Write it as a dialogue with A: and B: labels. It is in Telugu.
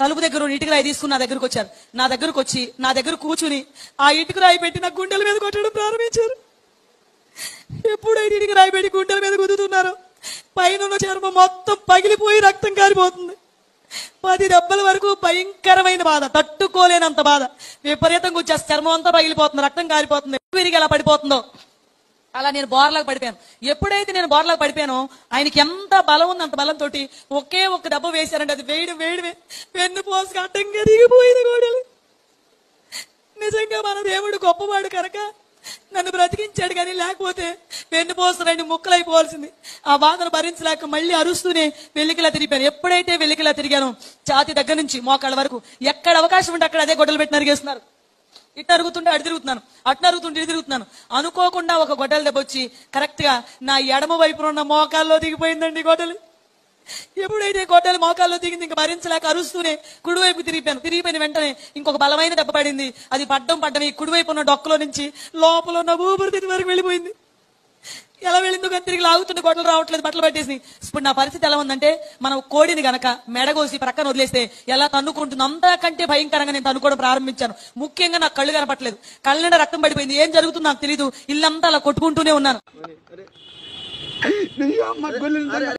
A: తలుపు దగ్గర ఇటుక రాయి తీసుకుని నా దగ్గరకు వచ్చారు. నా దగ్గరకు వచ్చి నా దగ్గర కూర్చుని ఆ ఇటుక రాయి పెట్టి నా గుండెల మీద కొట్టడం ప్రారంభించారు. ఎప్పుడైతే ఇటుక రాయి పెట్టి గుండెల మీద గుద్దుతున్నారో పైన చర్మం మొత్తం పగిలిపోయి రక్తం కారిపోతుంది. 10 దెబ్బల వరకు భయంకరమైన బాధ, తట్టుకోలేనంత బాధ. విపరీతంగా వచ్చేసి చర్మం అంతా పగిలిపోతుంది, రక్తం కారిపోతుంది. విరిగి ఎలా పడిపోతుందో అలా నేను బోర్లాగా పడిపోయాను. ఎప్పుడైతే నేను బోర్లాగా పడిపోయానో ఆయనకి ఎంత బలం ఉంది, అంత బలంతో ఒకే ఒక్క దెబ్బ వేశారంటే అది వేడి వెన్ను పోసుకు అడ్డంగా దిగిపోయింది గోడలు. నిజంగా మన దేవుడు గొప్పవాడు కనుక నన్ను బ్రతికించాడు, కానీ లేకపోతే వెన్నుపోసు 2 ముక్కలైపోవాల్సింది. ఆ బాధను భరించలేక మళ్ళీ అరుస్తూనే వెల్లికిలా తిరిగిపోయాను. ఎప్పుడైతే వెల్లికిలా తిరిగానో ఛాతి దగ్గర నుంచి మోకాళ్ళ వరకు ఎక్కడ అవకాశం ఉంటే అక్కడ అదే గొడ్డలు పెట్టి నరిగేస్తున్నారు. ఇటు అరుగుతుంటే అటు తిరుగుతున్నాను, అటు అరుగుతుంటే ఇటు తిరుగుతున్నాను. అనుకోకుండా ఒక గొడ్డల దెబ్బ వచ్చి కరెక్ట్ గా నా ఎడమ వైపున ఉన్న మోకాల్లో దిగిపోయిందండి గొడ్డలు. ఎప్పుడైతే గొడ్డలు మోకాల్లో దిగింది ఇంకా భరించలేక అరుస్తూనే కుడివైపు తిరిగిపోయిన వెంటనే ఇంకొక బలమైన దెబ్బ పడింది. అది పడ్డం ఈ కుడివైపు ఉన్న డొక్కలో నుంచి లోపల ఉన్న ఊపిరితిత్తుల వరకు వెళ్ళిపోయింది. ఎలా వెళ్ళిందో కానీ తిరిగి లాగుతుంటే గొడ్డలు రావట్లేదు, బట్టలు పట్టేసి. ఇప్పుడు నా పరిస్థితి ఎలా ఉందంటే మనం కోడిని గనక మెడగోసి ప్రక్కన వదిలేస్తే ఎలా తన్నుకుంటుంది అంతకంటే భయంకరంగా నేను తన్నుకోవడం ప్రారంభించాను. ముఖ్యంగా నాకు కళ్ళు కనపట్లేదు, కళ్ళ నిండా రక్తం పడిపోయింది. ఏం జరుగుతుందో నాకు తెలీదు. ఇల్లంతా అలా కొట్టుకుంటూనే ఉన్నాను.